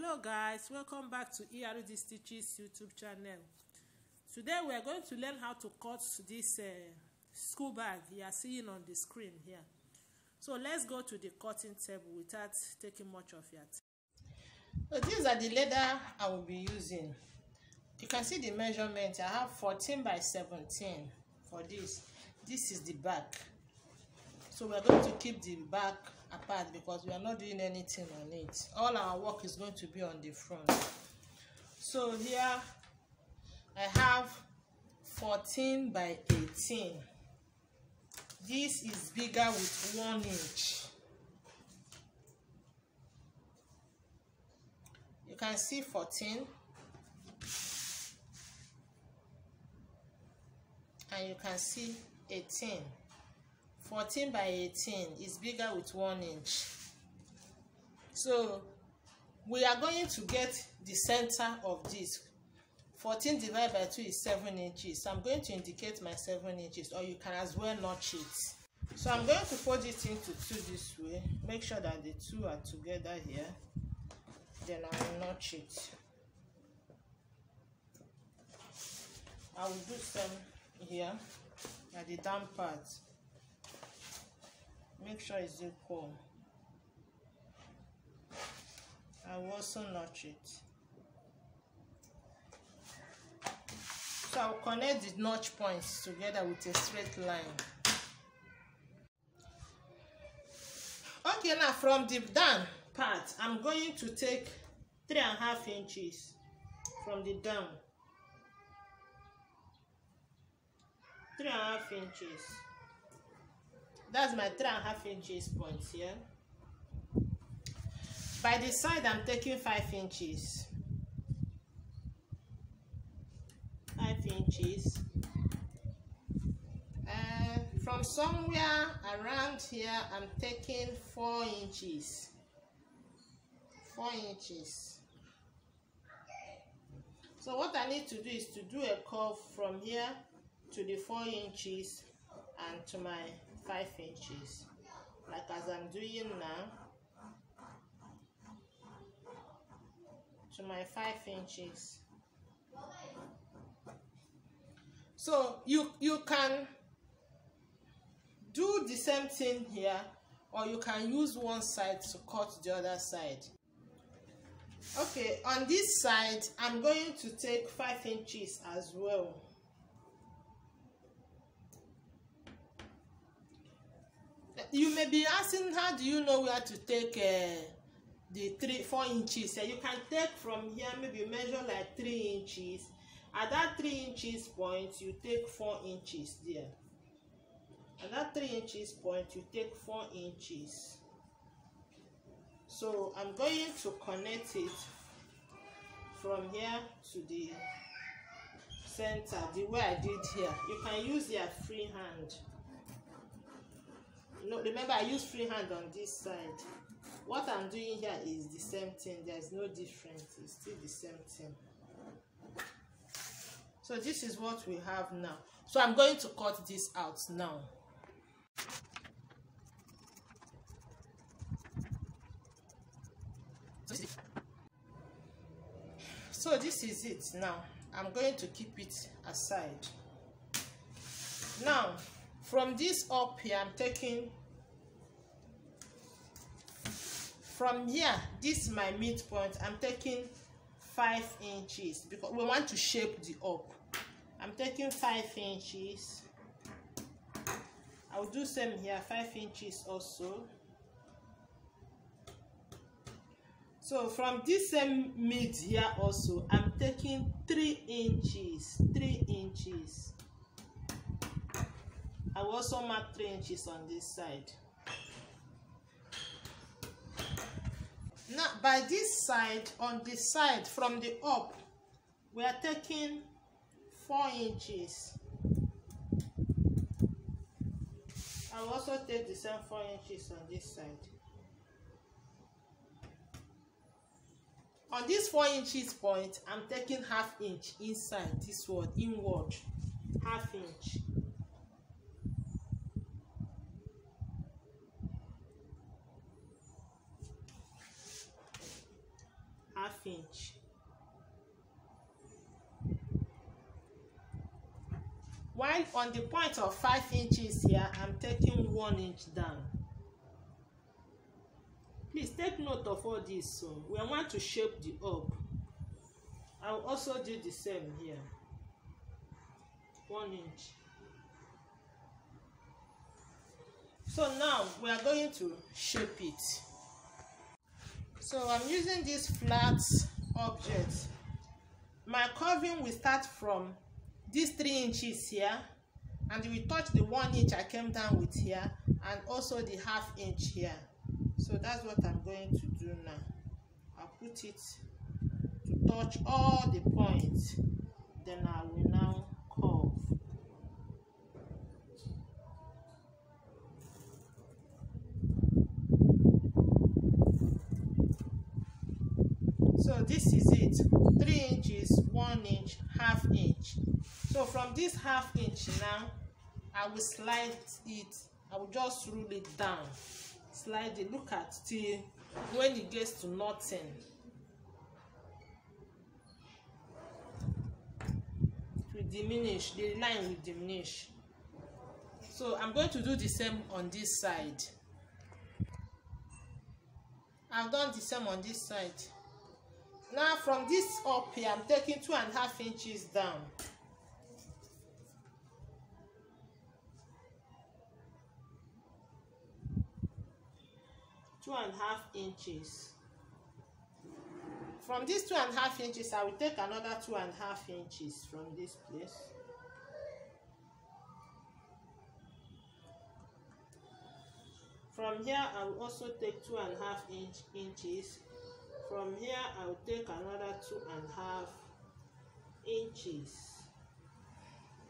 Hello guys, welcome back to ERD Stitches YouTube channel. Today we are going to learn how to cut this school bag you are seeing on the screen here. So let's go to the cutting table without taking much of your time. So these are the leather I will be using. You can see the measurement. I have 14 by 17 for this. This is the back. So we are going to keep the back apart because we are not doing anything on it. All our work is going to be on the front. So here I have 14 by 18. This is bigger with 1 inch. You can see 14 and you can see 18. 14 by 18 is bigger with 1 inch. So we are going to get the center of this. 14 divided by 2 is 7 inches. So I'm going to indicate my 7 inches, or you can as well notch it. So I'm going to fold it into 2 this way. Make sure that the 2 are together here. Then I will notch it. I will do some here at the down part. Make sure it's equal. I will also notch it. So I'll connect the notch points together with a straight line. Okay, now from the down part, I'm going to take 3.5 inches from the down. 3.5 inches. That's my 3.5 inches point here. By the side, I'm taking 5 inches. 5 inches. And from somewhere around here, I'm taking 4 inches. 4 inches. So what I need to do is to do a curve from here to the 4 inches and to my 5 inches, like as I'm doing now, to my 5 inches. So you can do the same thing here, or you can use one side to cut the other side. Okay, on this side I'm going to take 5 inches as well. You may be asking, how do you know where to take the 4 inches? You can take from here, maybe measure like 3 inches. At that 3 inches point, you take 4 inches there. At that 3 inches point, you take 4 inches. So I'm going to connect it from here to the center, the way I did here. You can use your free hand. No, remember I use free hand on this side. What I'm doing here is the same thing. There's no difference. It's still the same thing. So this is what we have now. So I'm going to cut this out now. So this is it now. I'm going to keep it aside. Now, from this up here, I'm taking from here, this is my midpoint. I'm taking 5 inches because we want to shape the up. I'm taking 5 inches. I'll do same here, 5 inches also. So from this same mid here also, I'm taking 3 inches. 3 inches. I will also mark 3 inches on this side. Now by this side, on this side from the up, we are taking 4 inches. I will also take the same 4 inches on this side. On this 4 inches point, I'm taking 1/2 inch inside this one, inward, 1/2 inch. 1/2 inch. While on the point of 5 inches here, I'm taking 1 inch down. Please take note of all this. So we want to shape the up. I'll also do the same here. 1 inch. So now we are going to shape it. So I'm using this flat object. My curving will start from these 3 inches here, and we touch the 1 inch I came down with here, and also the 1/2 inch here. So that's what I'm going to do now. I'll put it to touch all the points, then I will now curve. So this is it. 3 inches, 1 inch, 1/2 inch. So from this 1/2 inch now, I will slide it. I will just rule it down. Slide it. Look at till when it gets to nothing. It will diminish. The line will diminish. So I'm going to do the same on this side. I've done the same on this side. Now from this up here, I'm taking 2.5 inches down. Two and a half inches. From these 2.5 inches, I will take another 2.5 inches from this place. From here, I will also take 2.5 inches. From here, I will take another 2.5 inches.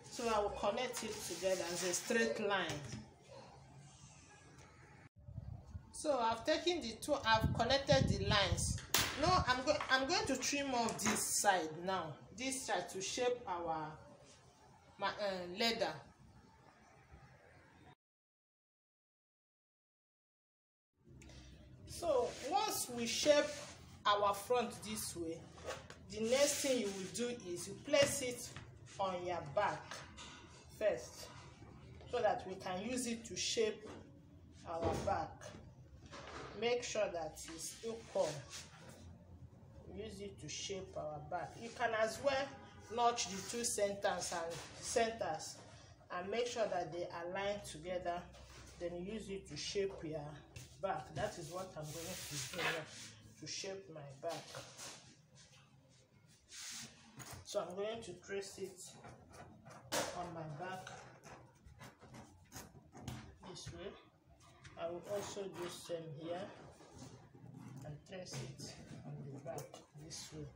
So I will connect it together as a straight line. So I've taken the two, I've connected the lines. Now I'm going to trim off this side now. This side to shape our leather. So once we shape our front this way, the next thing you will do is you place it on your back first, so that we can use it to shape our back. Make sure that it's equal. Use it to shape our back. You can as well notch the two centers and make sure that they align together. Then use it to shape your back. That is what I'm going to do now, to shape my back. So I'm going to trace it on my back this way. I will also do same here and trace it on the back this way.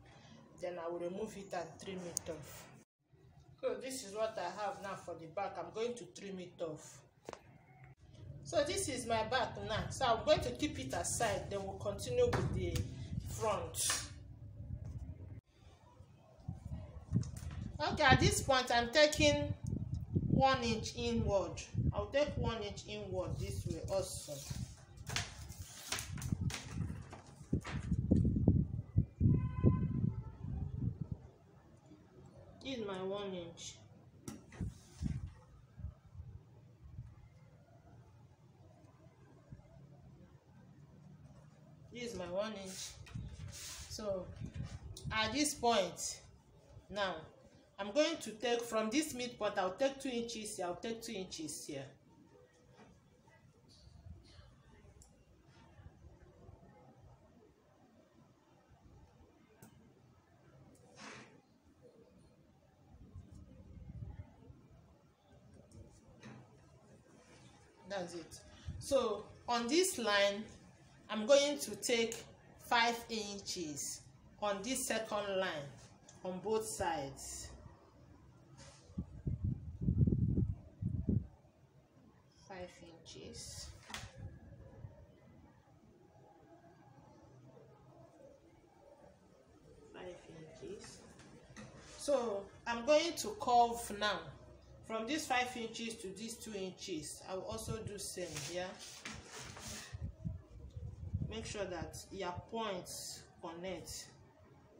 Then I will remove it and trim it off. So this is what I have now for the back. I'm going to trim it off. So this is my back now. So I'm going to keep it aside. Then we'll continue with the front. Okay, at this point I'm taking 1 inch inward. I'll take 1 inch inward this way also. This is my 1 inch. This is my 1 inch. So at this point now, I'm going to take from this midpoint, I'll take 2 inches here, I'll take 2 inches here. That's it. So on this line, I'm going to take 5 inches on this second line on both sides. 5 inches. So I'm going to curve now from this 5 inches to these 2 inches. I will also do same here. Make sure that your points connect.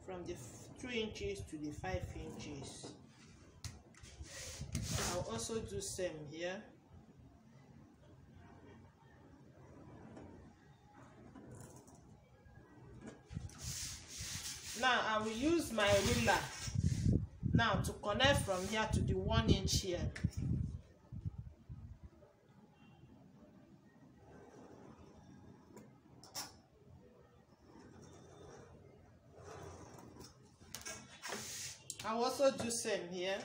from the 2 inches to the 5 inches. I'll also do same here. Now I will use my ruler now to connect from here to the 1 inch here. I'll also do same here.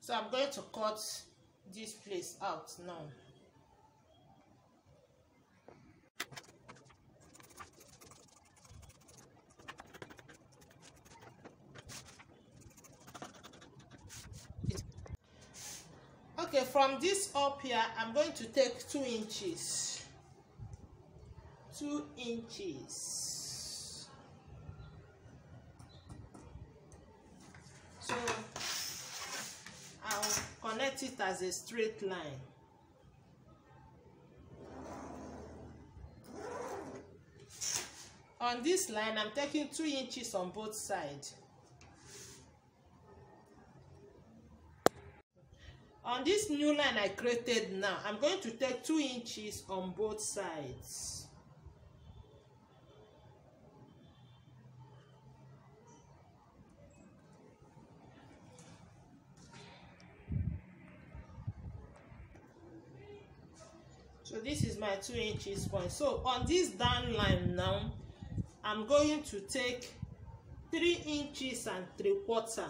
So I'm going to cut this place out now. Okay, from this up here, I'm going to take 2 inches. 2 inches. So I'll connect it as a straight line. On this line, I'm taking 2 inches on both sides. On this new line I created now, I'm going to take 2 inches on both sides. So this is my 2 inches point. So on this down line now, I'm going to take 3 inches and 3/4.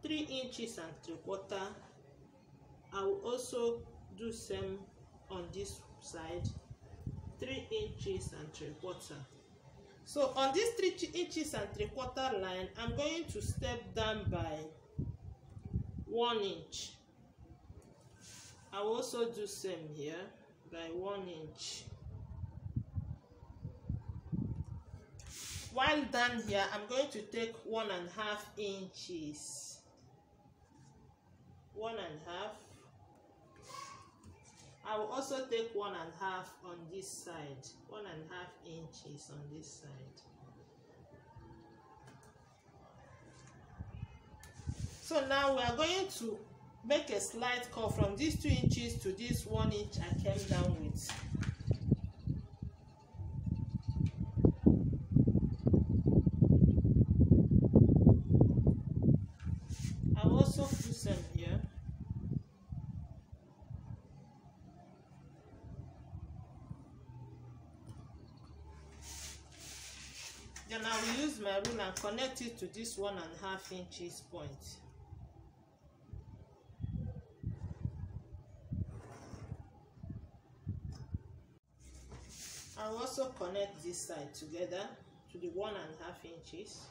3 inches and 3/4. I will also do same on this side, 3 inches and 3/4. So on this 3 inches and 3/4 line, I'm going to step down by 1 inch. I will also do same here by 1 inch. While down here, I'm going to take 1.5 inches. 1.5. I will also take 1.5 on this side. 1.5 inches on this side. So now we are going to make a slight curve from these 2 inches to this 1 inch I came down with. I'll also do some here. Then I will use my ruler and connect it to this 1.5 inches point. I will also connect this side together to the 1.5 inches.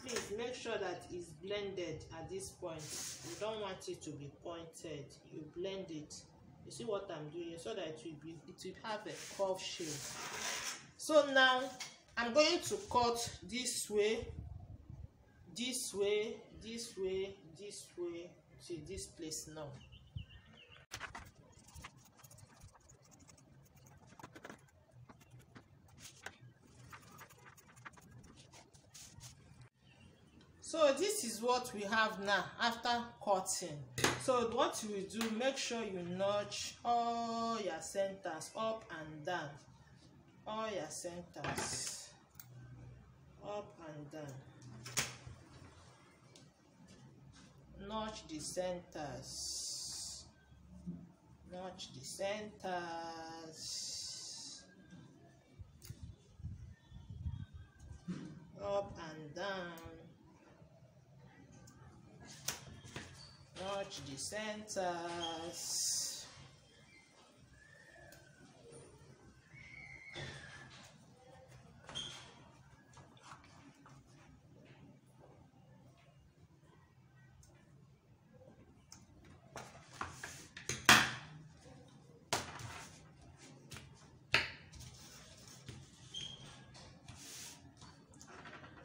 Please make sure that it's blended at this point. You don't want it to be pointed. You blend it. You see what I'm doing, so that it will have a curve shape. So now I'm going to cut this way, this way, this way, this way to this place now. So this is what we have now after cutting. So what you will do, make sure you notch all your centers up and down. All your centers up and down. Notch the centers. Notch the centers. Up and down. Notch the centers.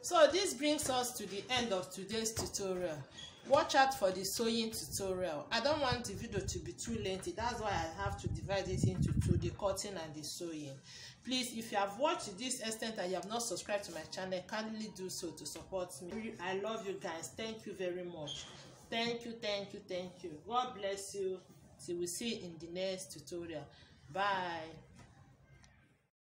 So this brings us to the end of today's tutorial. Watch out for the sewing tutorial. I don't want the video to be too lengthy. That's why I have to divide it into two, the cutting and the sewing. Please, if you have watched to this extent and you have not subscribed to my channel, kindly do so to support me. I love you guys. Thank you very much. Thank you, thank you, thank you. God bless you. Till we see you in the next tutorial. Bye.